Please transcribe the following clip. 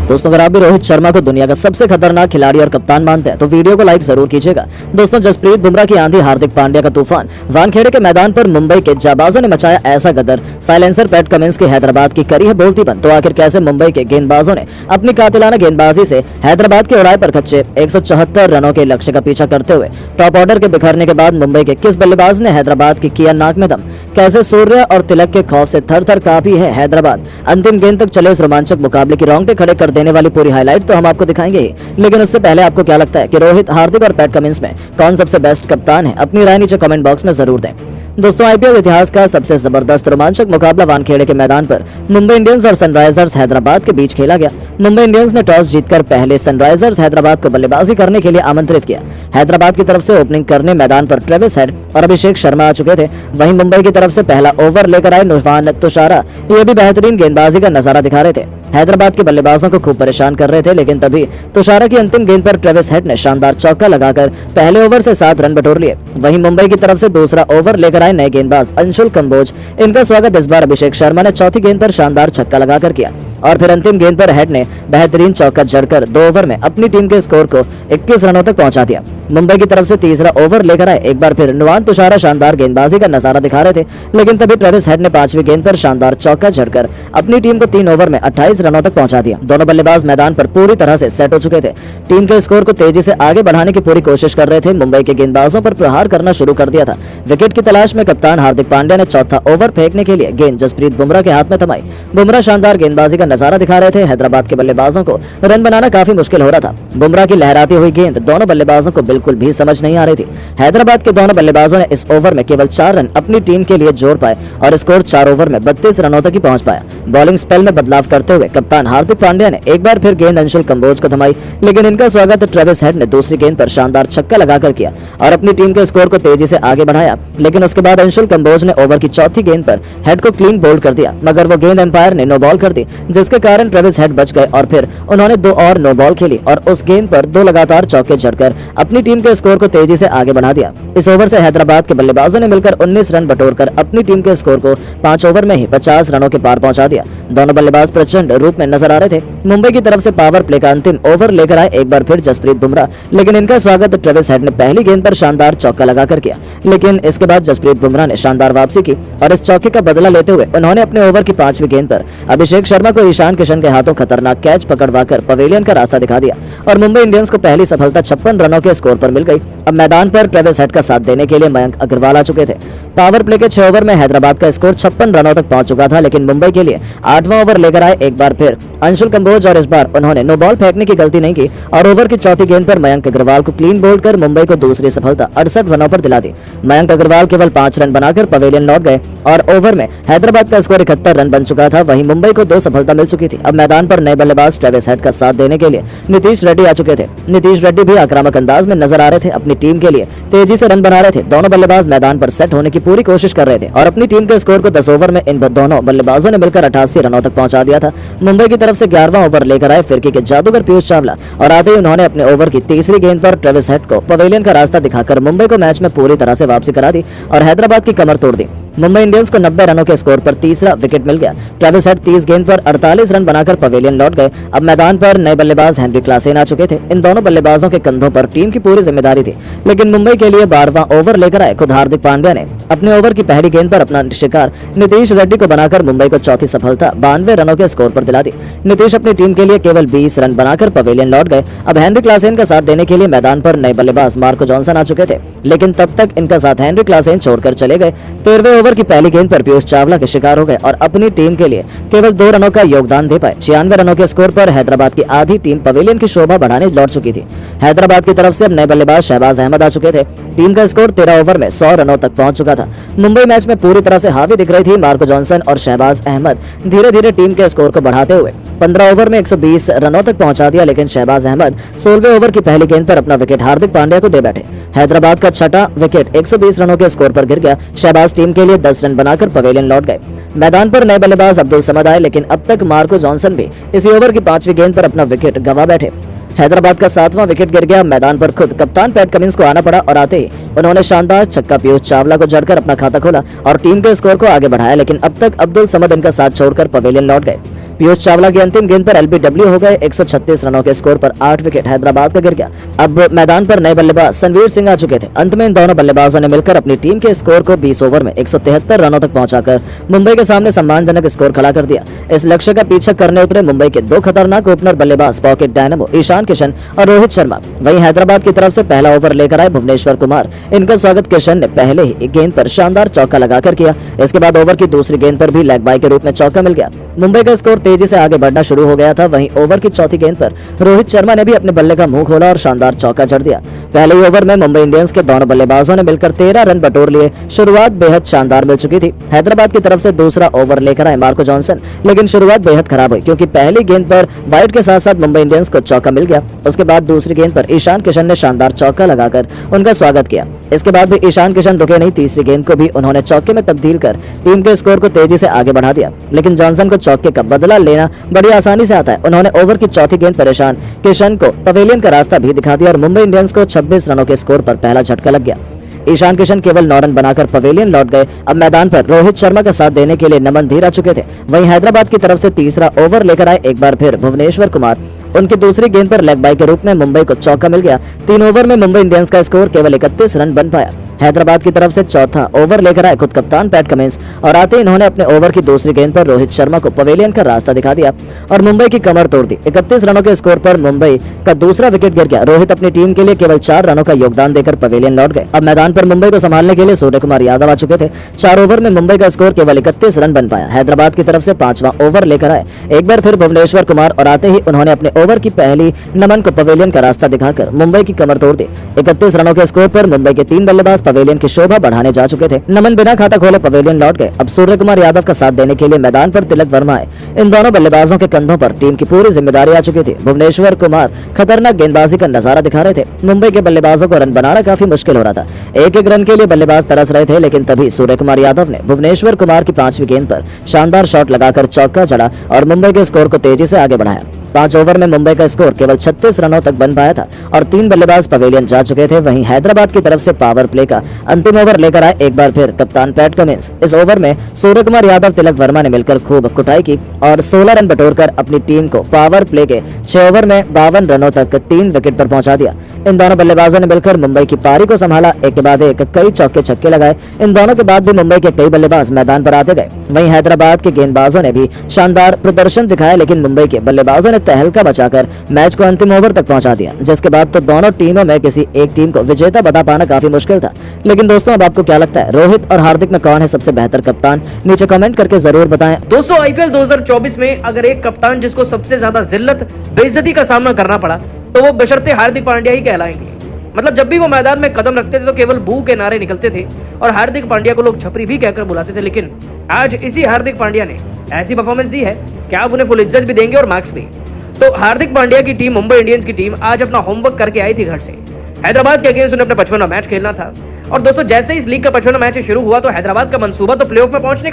दोस्तों अगर आप भी रोहित शर्मा को दुनिया का सबसे खतरनाक खिलाड़ी और कप्तान मानते हैं तो वीडियो को लाइक जरूर कीजिएगा। दोस्तों जसप्रीत बुमराह की आंधी, हार्दिक पांड्या का तूफान, वानखेड़े के मैदान पर मुंबई के जाबाजों ने मचाया ऐसा गदर, साइलेंसर पैट कमिंस की हैदराबाद की करी है बोलती बंद। तो आखिर कैसे मुंबई के गेंदबाजों ने अपनी कातिलाना गेंदबाजी से हैदराबाद के उड़ाए पर खच्चे 174 रनों के लक्ष्य का पीछा करते हुए टॉप ऑर्डर के बिखरने के बाद मुंबई के किस बल्लेबाज ने हैदराबाद की किया नाक में दम, कैसे सूर्य और तिलक के खौफ से थर थर कांपी है हैदराबाद। अंतिम गेंद तक चले इस रोमांचक मुकाबले की रोंगटे खड़े कर देने वाली पूरी हाईलाइट तो हम आपको दिखाएंगे ही, लेकिन उससे पहले आपको क्या लगता है कि रोहित, हार्दिक और पैट कमिंस में कौन सबसे बेस्ट कप्तान है? अपनी राय नीचे कमेंट बॉक्स में जरूर दें। दोस्तों आईपीएल इतिहास का सबसे जबरदस्त रोमांचक मुकाबला वानखेड़े के मैदान पर मुंबई इंडियंस और सनराइजर्स हैदराबाद के बीच खेला गया। मुंबई इंडियंस ने टॉस जीतकर पहले सनराइजर्स हैदराबाद को बल्लेबाजी करने के लिए आमंत्रित किया। हैदराबाद की तरफ से ओपनिंग करने मैदान पर ट्रेविस हेड और अभिषेक शर्मा आ चुके थे। वहीं मुंबई की तरफ से पहला ओवर लेकर आए नुवान तुषारा, ये भी बेहतरीन गेंदबाजी का नजारा दिखा रहे थे। हैदराबाद के बल्लेबाजों को खूब परेशान कर रहे थे, लेकिन तभी तुषारा की अंतिम गेंद पर ट्रेविस हेड ने शानदार चौका लगाकर पहले ओवर से 7 रन बटोर लिए। वहीं मुंबई की तरफ से दूसरा ओवर लेकर आए नए गेंदबाज अंशुल कंबोज, इनका स्वागत इस बार अभिषेक शर्मा ने चौथी गेंद पर शानदार छक्का लगाकर किया और फिर अंतिम गेंद पर हेड ने बेहतरीन चौका जड़कर 2 ओवर में अपनी टीम के स्कोर को 21 रनों तक पहुंचा दिया। मुंबई की तरफ से तीसरा ओवर लेकर आए एक बार फिर नुवान तुषारा शानदार गेंदबाजी का नजारा दिखा रहे थे, लेकिन तभी ट्रेविस हेड ने 5वीं गेंद पर शानदार चौका जड़कर अपनी टीम को 3 ओवर में 28 रनों तक पहुंचा दिया। दोनों बल्लेबाज मैदान पर पूरी तरह से सेट हो चुके थे। टीम के स्कोर को तेजी से आगे बढ़ाने की पूरी कोशिश कर रहे थे। मुंबई के गेंदबाजों पर प्रहार करना शुरू कर दिया था। विकेट की तलाश में कप्तान हार्दिक पांड्या ने चौथा ओवर फेंकने के लिए गेंद जसप्रीत बुमराह के हाथ में थमाई। बुमराह शानदार गेंदबाजी का नजारा दिखा रहे थे। हैदराबाद के बल्लेबाजों को रन बनाना काफी मुश्किल हो रहा था। बुमराह की लहराती हुई गेंद दोनों बल्लेबाजों को बिल्कुल भी समझ नहीं आ रही थी। हैदराबाद के दोनों बल्लेबाजों ने इस ओवर में केवल 4 रन अपनी टीम के लिए जोड़ पाए और स्कोर 4 ओवर में 32 रनों तक ही पहुंच पाया। बॉलिंग स्पेल में बदलाव करते हुए कप्तान हार्दिक पांड्या ने एक बार फिर गेंद अंशुल कंबोज को थमाई, लेकिन इनका स्वागत ट्रेविस हेड ने दूसरी गेंद पर शानदार छक्का लगाकर किया और अपनी टीम के स्कोर को तेजी से आगे बढ़ाया। लेकिन उसके बाद अंशुल कंबोज ने ओवर की चौथी गेंद पर हेड को क्लीन बोल्ड कर दिया, मगर वो गेंद एम्पायर ने नो बॉल कर दी, जिसके कारण ट्रेविस हेड बच गए और फिर उन्होंने 2 और नो बॉल खेली और उस गेंद पर 2 लगातार चौके जड़कर अपनी टीम के स्कोर को तेजी से आगे बढ़ा दिया। इस ओवर से हैदराबाद के बल्लेबाजों ने मिलकर 19 रन बटोरकर अपनी टीम के स्कोर को 5 ओवर में ही 50 रनों के पार पहुंचा दिया। दोनों बल्लेबाज प्रचंड रूप में नजर आ रहे थे। मुंबई की तरफ से पावर प्ले का अंतिम ओवर लेकर आए एक बार फिर जसप्रीत बुमराह, लेकिन इनका स्वागत ट्रेविस हेड ने पहली गेंद पर शानदार चौका लगाकर किया। लेकिन इसके बाद जसप्रीत बुमराह ने शानदार वापसी की और इस चौके का बदला लेते हुए उन्होंने अपने ओवर की 5वीं गेंद पर अभिषेक शर्मा को ईशान किशन के हाथों खतरनाक कैच पकड़वाकर पवेलियन का रास्ता दिखा दिया और मुंबई इंडियंस को पहली सफलता 56 रनों के स्कोर पर मिल गई। अब मैदान पर ट्रेविस हेड का साथ देने के लिए मयंक अग्रवाल आ चुके थे। पावर प्ले के 6 ओवर में हैदराबाद का स्कोर 56 रनों तक पहुंच चुका था, लेकिन मुंबई के लिए 8वां ओवर लेकर आए एक बार फिर अंशुल कंबोज और इस बार उन्होंने नो बॉल फेंकने की गलती नहीं की और ओवर की चौथी गेंद पर मयंक अग्रवाल को क्लीन बोल्ड कर मुंबई को दूसरी सफलता 68 रनों पर दिला दी। मयंक अग्रवाल केवल 5 रन बनाकर पवेलियन लौट गए और ओवर में हैदराबाद का स्कोर 71 रन बन चुका था। वहीं मुंबई को 2 सफलता मिल चुकी थी। अब मैदान पर नए बल्लेबाज ट्रेविस हेड का साथ देने के लिए नीतीश रेड्डी आ चुके थे। नीतीश रेड्डी भी आक्रामक अंदाज में नजर आ रहे थे। अपनी टीम के लिए तेजी से रन बना रहे थे। दोनों बल्लेबाज मैदान पर सेट होने की पूरी कोशिश कर रहे थे और अपनी टीम के स्कोर को 10 ओवर में इन दोनों बल्लेबाजों ने मिलकर 88 रनों तक पहुंचा दिया था। मुंबई की तरफ से 11वां ओवर लेकर आए फिरकी के जादूगर पीयूष चावला और आते ही उन्होंने अपने ओवर की तीसरी गेंद पर ट्रेविस हेड को पवेलियन का रास्ता दिखाकर मुंबई को मैच में पूरी तरह से वापसी करा दी और हैदराबाद की कमर तोड़ दी। मुंबई इंडियंस को 90 रनों के स्कोर पर तीसरा विकेट मिल गया। ट्रेविस हेड 30 गेंद पर 48 रन बनाकर पवेलियन लौट गए। अब मैदान पर नए बल्लेबाज हेनरी क्लासेन आ चुके थे। इन दोनों बल्लेबाजों के कंधों पर टीम की पूरी जिम्मेदारी थी, लेकिन मुंबई के लिए 12वां ओवर लेकर आए खुद हार्दिक पांड्या ने अपने ओवर की पहली गेंद पर अपना शिकार नीतीश रेड्डी को बनाकर मुंबई को चौथी सफलता 92 रनों के स्कोर पर दिला दी। नीतीश अपनी टीम के लिए केवल 20 रन बनाकर पवेलियन लौट गए। अब हेनरी क्लासेन का साथ देने के लिए मैदान पर नए बल्लेबाज मार्को जॉनसन आ चुके थे, लेकिन तब तक इनका साथ हेनरी क्लासेन छोड़कर चले गए। 13वें ओवर की पहली गेंद पर पीयूष चावला के शिकार हो गए और अपनी टीम के लिए केवल 2 रनों का योगदान दे पाए। 96 रनों के स्कोर पर हैदराबाद की आधी टीम पवेलियन की शोभा बढ़ाने लौट चुकी थी। हैदराबाद की तरफ से अब नए बल्लेबाज शहबाज अहमद आ चुके थे। टीम का स्कोर 13 ओवर में 100 रनों तक पहुंच चुका था। मुंबई मैच में पूरी तरह से हावी दिख रही थी। मार्को जॉनसन और शहबाज अहमद धीरे धीरे टीम के स्कोर को बढ़ाते हुए 15 ओवर में 120 रनों तक पहुंचा दिया, लेकिन शहबाज अहमद 16वें ओवर की पहली गेंद पर अपना विकेट हार्दिक पांड्या को दे बैठे। हैदराबाद का छठा विकेट 120 रनों के स्कोर पर गिर गया। शहबाज टीम के लिए 10 रन बनाकर पवेलियन लौट गए। मैदान पर नए बल्लेबाज अब्दुल समद आए, लेकिन अब तक मार्को जॉनसन भी इसी ओवर की 5वीं गेंद पर अपना विकेट गंवा बैठे। हैदराबाद का 7वां विकेट गिर गया। मैदान पर खुद कप्तान पैट कमिंस को आना पड़ा और आते ही उन्होंने शानदार छक्का पीयूष चावला को जड़कर अपना खाता खोला और टीम के स्कोर को आगे बढ़ाया, लेकिन अब तक अब्दुल समद इनका साथ छोड़कर पवेलियन लौट गए। पीयूष चावला की अंतिम गेंद पर एलबीडब्ल्यू हो गए। 136 रनों के स्कोर पर 8 विकेट हैदराबाद का गिर गया। अब मैदान पर नए बल्लेबाज सनवीर सिंह आ चुके थे। अंत में इन दोनों बल्लेबाजों ने मिलकर अपनी टीम के स्कोर को 20 ओवर में 173 रनों तक पहुंचाकर मुंबई के सामने सम्मानजनक स्कोर खड़ा कर दिया। इस लक्ष्य का पीछा करने उतरे मुंबई के दो खतरनाक ओपनर बल्लेबाज पॉकेट डायनामो ईशान किशन और रोहित शर्मा। वहीं हैदराबाद की तरफ से पहला ओवर लेकर आए भुवनेश्वर कुमार। इनका स्वागत किशन ने पहले ही गेंद पर शानदार चौका लगाकर किया। इसके बाद ओवर की दूसरी गेंद पर भी लेग बाय के रूप में चौका मिल गया। मुंबई का स्कोर तेजी से आगे बढ़ना शुरू हो गया था। वहीं ओवर की चौथी गेंद पर रोहित शर्मा ने भी अपने बल्ले का मुंह खोला और शानदार चौका जड़ दिया। पहले ही ओवर में मुंबई इंडियंस के दोनों बल्लेबाजों ने मिलकर 13 रन बटोर लिए। शुरुआत बेहद शानदार मिल चुकी थी। हैदराबाद की तरफ से दूसरा ओवर लेकर आए मार्को जॉनसन, लेकिन शुरुआत बेहद खराब हुई क्योंकि पहली गेंद पर वाइड के साथ साथ मुंबई इंडियंस को चौका मिल गया। उसके बाद दूसरी गेंद पर ईशान किशन ने शानदार चौका लगाकर उनका स्वागत किया। इसके बाद भी ईशान किशन रुके नहीं। तीसरी गेंद को भी उन्होंने चौके में तब्दील कर टीम के स्कोर को तेजी से आगे बढ़ा दिया। लेकिन जॉनसन को चौके का बदला लेना बड़ी आसानी से आता है। उन्होंने ओवर की चौथी गेंद पर ईशान किशन को पवेलियन का रास्ता भी दिखा दिया और मुंबई इंडियंस को 26 रनों के स्कोर पर पहला झटका लग गया। ईशान किशन केवल 9 रन बनाकर पवेलियन लौट गए। अब मैदान पर रोहित शर्मा का साथ देने के लिए नमन धीर आ चुके थे। वहीं हैदराबाद की तरफ से तीसरा ओवर लेकर आए एक बार फिर भुवनेश्वर कुमार। उनकी दूसरी गेंद पर लेग बाय के रूप में मुंबई को चौका मिल गया। 3 ओवर में मुंबई इंडियंस का स्कोर केवल 31 रन बन पाया। हैदराबाद की तरफ से चौथा ओवर लेकर आए खुद कप्तान पैट कमिंस और आते इन्होंने अपने ओवर की दूसरी गेंद पर रोहित शर्मा को पवेलियन का रास्ता दिखा दिया और मुंबई की कमर तोड़ दी। 31 रनों के स्कोर पर मुंबई का दूसरा विकेट गिर गया। रोहित अपनी टीम के लिए केवल 4 रनों का योगदान देकर पवेलियन लौट गए। अब मैदान पर मुंबई को संभालने के लिए सूर्य कुमार यादव आ चुके थे। 4 ओवर में मुंबई का स्कोर केवल 31 रन बन पाया। हैदराबाद की तरफ से 5वां ओवर लेकर आए एक बार फिर भुवनेश्वर कुमार और आते ही उन्होंने अपने ओवर की पहली नमन को पवेलियन का रास्ता दिखाकर मुंबई की कमर तोड़ दी। 31 रनों के स्कोर पर मुंबई के 3 बल्लेबाज पवेलियन की शोभा बढ़ाने जा चुके थे। नमन बिना खाता खोले पवेलियन लौट गए। अब सूर्य कुमार यादव का साथ देने के लिए मैदान पर तिलक वर्मा आए। इन दोनों बल्लेबाजों के कंधों पर टीम की पूरी जिम्मेदारी आ चुकी थी। भुवनेश्वर कुमार खतरनाक गेंदबाजी का नजारा दिखा रहे थे। मुंबई के बल्लेबाजों को रन बनाना काफी मुश्किल हो रहा था। एक एक रन के लिए बल्लेबाज तरस रहे थे, लेकिन तभी सूर्य कुमार यादव ने भुवनेश्वर कुमार की 5वीं गेंद पर शानदार शॉट लगाकर चौका जड़ा और मुंबई के स्कोर को तेजी से आगे बढ़ाया। 5 ओवर में मुंबई का स्कोर केवल 36 रनों तक बन पाया था और 3 बल्लेबाज पवेलियन जा चुके थे। वहीं हैदराबाद की तरफ से पावर प्ले का अंतिम ओवर लेकर आए एक बार फिर कप्तान पैट कमिंस। इस ओवर में सूर्य कुमार यादव तिलक वर्मा ने मिलकर खूब कुटाई की और 16 रन बटोरकर अपनी टीम को पावर प्ले के 6 ओवर में 52 रनों तक 3 विकेट पर पहुंचा दिया। इन दोनों बल्लेबाजों ने मिलकर मुंबई की पारी को संभाला। एक के बाद एक कई चौके छक्के लगाए। इन दोनों के बाद भी मुंबई के कई बल्लेबाज मैदान पर आते गए। वहीं हैदराबाद के गेंदबाजों ने भी शानदार प्रदर्शन दिखाया, लेकिन मुंबई के बल्लेबाजों ने तहलका बचाकर मैच को अंतिम ओवर तक पहुंचा दिया, जिसके बाद तो दोनों टीमों में किसी एक टीम को विजेता बता पाना काफी मुश्किल था। लेकिन दोस्तों, अब आपको क्या लगता है, रोहित और हार्दिक में कौन है सबसे बेहतर कप्तान? नीचे कमेंट करके जरूर बताएं। दोस्तों, आईपीएल 2024 में अगर एक कप्तान जिसको सबसे ज्यादा जिल्लत बेइज्जती का सामना करना पड़ा तो वो बशर्ते हार्दिक पांड्या ही कहलाएंगे। मतलब जब भी वो मैदान में कदम रखते थे तो केवल बू के नारे निकलते थे और हार्दिक पांड्या को लोग छपरी भी कहकर बुलाते थे। लेकिन आज इसी हार्दिक पांड्या ने ऐसी परफॉर्मेंस दी है कि आप उन्हें फुल इज्जत भी देंगे और मार्क्स भी। तो हार्दिक पांड्या की टीम, मुंबई इंडियंस की टीम आज अपना होमवर्क करके आई थी घर से। हैदराबाद के अगेंस्ट उन्हें अपना 55वां मैच खेलना था और दोस्तों, जैसे ही इस लीग का 55वां मैच शुरू हुआ तो हैदराबाद का मंसूबा तो प्लेऑफ में पहुंचने